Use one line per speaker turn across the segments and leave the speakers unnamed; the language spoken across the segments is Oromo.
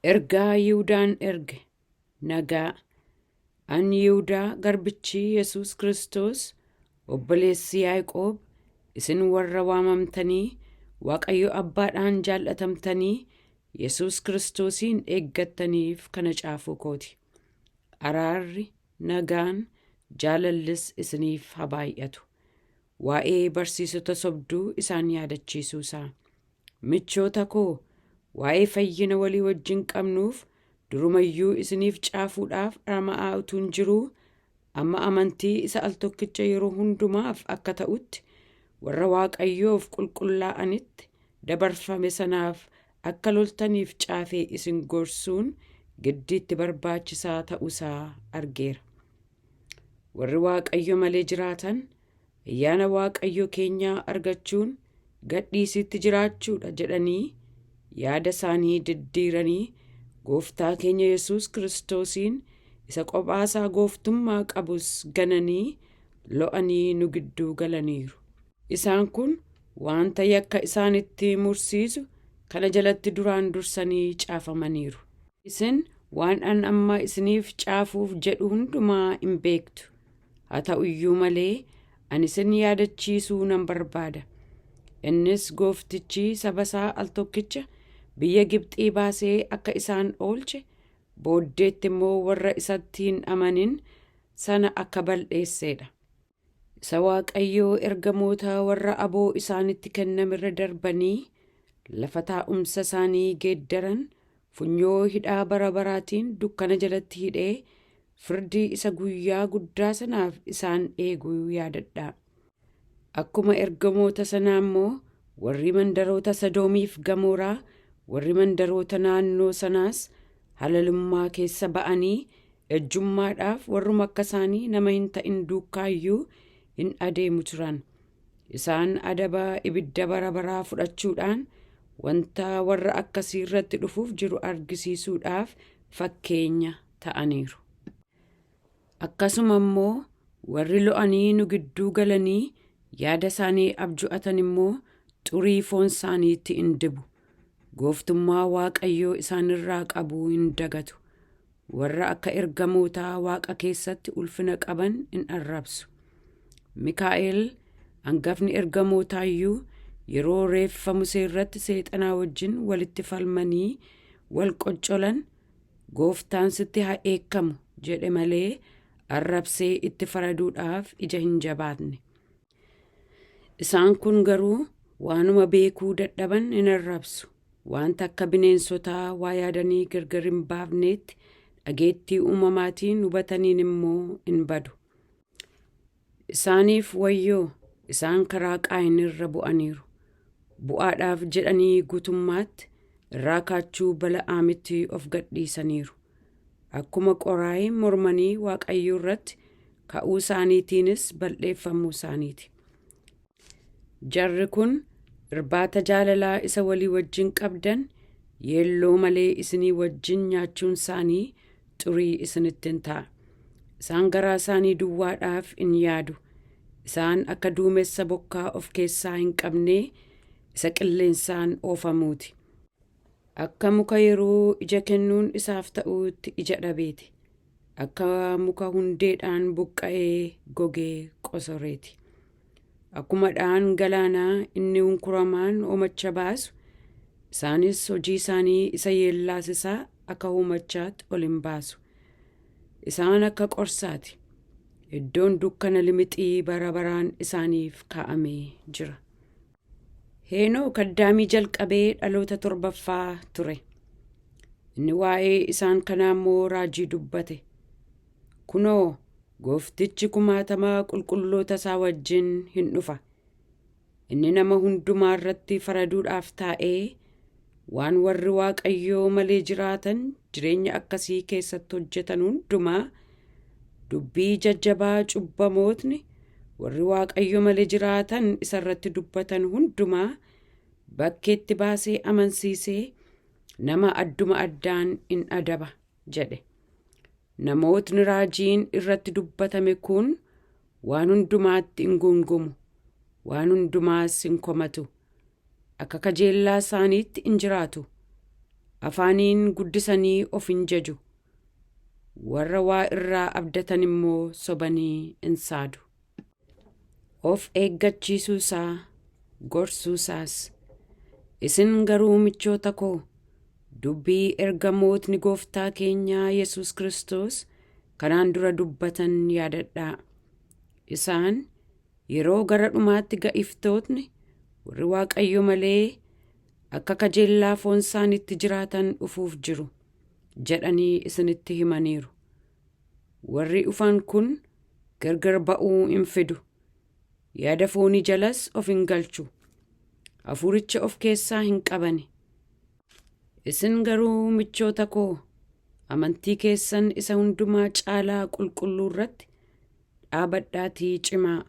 Ergaa Yihuudaan erge nagaa. Ani Yihuudaa garbichi Yesuus Kiristoos obboleessi Yaaqoob, isin warra waamamtanii Waaqayyo Abbaadhaan jaallatamtanii Yesuus Kiristoosiin eeggattaniif kana caafuu kooti. Araarri, nagaan, jaalallis isiniif haa baay'atu. Waa'ee barsiisota sobduu isaan yaadachiisuusaa. Michoota koo, waa'ee fayyina walii wajjin qabnuuf durumayyuu isiniif caafuudhaaf dhama'aa utuun jiruu, amma amantii isa al tokkicha yeroo hundumaaf akka ta'utti warra Waaqayyoof qulqullaa'anitti dabarfame sanaaf akka loltaniif caafee isin gorsuun giddiitti barbaachisaa ta'uusaa argeera. Warri Waaqayyo malee jiraatan ayyaana Waaqayyo keenyaa argachuun gadhiisitti jiraachuudha jedhanii yaada isaanii diddiiranii Gooftaa keenya Yesuus Kiristoosiin isa qophaasaa gooftummaa qabus gananii lo'anii nu gidduu galaniiru. Isaan kun wanta yakka isaanitti mursiisu kana jalatti duraan dursanii caafamaniiru. Isin waan an amma isiniif caafuuf jedhu hundumaa hin beektu. Haa ta'u iyyuu malee ani isin yaadachiisuu nan barbaada. Innis gooftichi sabasaa al tokkicha biyya Gibxii baasee akka isaan oolche, booddeetti immoo warra isatti hin amanin sana akka balleesseedha. Isa Waaqayyoo ergamoota warra aboo isaanitti kennamirra darbanii lafa taa'umsa isaanii geeddaran funyoo hidhaa bara baraatiin dukkana jalatti hidhee firdii isa guyyaa guddaa sanaaf isaan eeguu yaadadhaa. Akkuma ergamoota sanaa immoo warri mandaroota Sodoomiif Gamoraa, warri mandaroota naannoo sanaas halalummaa keessa ba'anii ejjummaadhaaf warruma akka isaanii nama hin ta'in duukaayyuu hin adeemu turan. Isaan adaba ibidda bara baraa fudhachuudhaan wanta warra akkasii irratti dhufuuf jiru argisiisuudhaaf fakkeenya ta'aniiru. Akkasuma immoo warri lo'anii nu gidduu galanii yaada isaanii abju'atan immoo xurii foon isaaniitti hin dibu. Gooftummaa Waaqayyoo isaanirraa qabuu hin dagatu. Warra akka ergamootaa Waaqa keessatti ulfina qaban hin arrabsu. Mikaa'el hangafni ergamootayyuu yeroo reeffa Musee irratti seexanaa wajjin walitti falmanii wal qoccolan, Gooftaan sitti haa eekkamu jedhe malee arrabsee itti faraduudhaaf ija hin jabaatne. Isaan kun garuu waanuma beekuu dadhaban hin arrabsu. Wanta akka bineensotaa waa yaadanii gargar hin baafneetti dhageettii uumamaatiin hubataniin immoo hin badu. Isaaniif wayyoo, isaan karaa Qaayin irra bu'aniiru. Bu'aadhaaf jedhanii guutummaatti irraa kaachuu Bala'aamitti of gadhiisaniiru. Akkuma Qooraahi mormanii Waaqayyoo irratti ka'uu isaaniitiinis balleeffamuu isaaniiti. Jarri kun irbaata jaalalaa isa walii wajjin qabdan yeelloo malee isinii wajjin nyaachuun isaanii xurii isinitti hin ta'a. Isaan garaa isaanii duwwaadhaaf hin yaadu. Isaan akka duumessa bokkaa of keessaa hin qabnee isa qilleensaan oofamuuti. Akka muka yeroo ija kennuun isaaf ta'uutti ija dhabeeti. Akka muka hundeedhaan buqqa'ee gogee qosoreeti. Akkuma dhaan galaanaa inni hunkuramaan oomacha baasu, isaanis hojii isaanii isa yeellaasisaa akka uumachaatti ol hin baasu. Isaan akka qorsaati. Iddoon dukkana limixii bara baraan isaaniif kaa'amee jira. Heenok Addaamii jalqabee dhaloota 7ffaa ture. Inni waa'ee isaan kanaa immoo raajii dubbate. Kunoo, Gooftichi 60 qulqulloota isaa wajjin hin dhufa. Inni nama hundumaa irratti faraduudhaaf taa'ee waan warri Waaqayyoo malee jiraatan jireenya akkasii keessatti hojjetan hundumaa, dubbii jajjabaa cubbamootni warri Waaqayyo malee jiraatan isa irratti dubbatan hundumaa bakkeetti baasee amansiisee nama adduma addaan in adaba jedhe. Namootni raajiin irratti dubbatame kun waan hundumaatti hin gungumu, waan hundumaas hin komatu, akka kajeellaa isaaniitti hin jiraatu. afaaniin guddisanii of hin jaju, warra waa irraa abdatan immoo sobanii in saadu. Of eeggachiisuusaa gorsuusaas. Isin garuu michoota koo, dubbii ergamootni gooftaa keenyaa Yesuus Kiristoos kanaan dura dubbatan yaadadhaa. Isaan yeroo gara dhumaatti ga'iftootni warri Waaqayyo malee akka kajeellaa foon isaaniitti jiraatan dhufuuf jiru jedhanii isinitti himaniiru. Warri dhufan kun gargar ba'uu hin fidu, yaada foonii jalas of hin galchu, hafuuricha of keessaa hin qabani. Isin garuu michoota koo, amantii keessan isa hundumaa caalaa qulqulluu irratti dhaabadhaatii cimaa,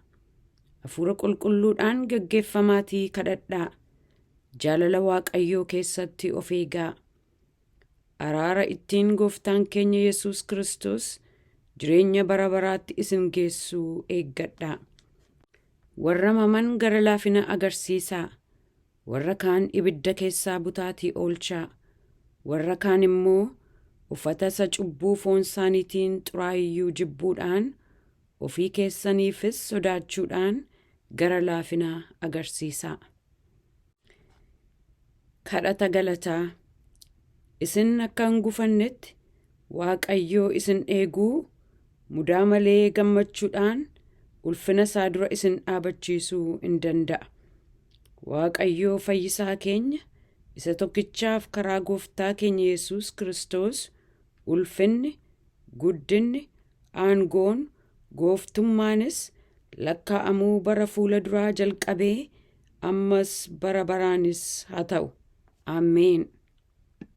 hafuura qulqulluudhaan geggeeffamaatii kadhadhaa, jaalala Waaqayyoo keessatti of eegaa. Araara ittiin gooftaan keenya Yesuus Kiristoos jireenya bara baraatti isin geessuu eeggadhaa. Warra maman gara laafina agarsiisaa, warra kaan ibidda keessaa butaatii oolchaa, warra kaan immoo uffata isa cubbuu foon isaaniitiin xuraa'iyyuu jibbuudhaan ofii keessaniifis sodaachuudhaan gara laafinaa agarsiisaa. Kadhata galataa. Isin akka hin gufannetti Waaqayyoo isin eeguu mudaa malee gammachuudhaan ulfina isaa dura isin dhaabachiisuu in danda'a. Waaqayyoo fayyisaa keenya isa tokkichaaf karaa gooftaa keenya Yesuus Kiristoos ulfinni, guddinni, aangoon, gooftummaanis lakkaa'amuu bara fuula duraa jalqabee ammas bara baraanis haa ta'u. Ameen.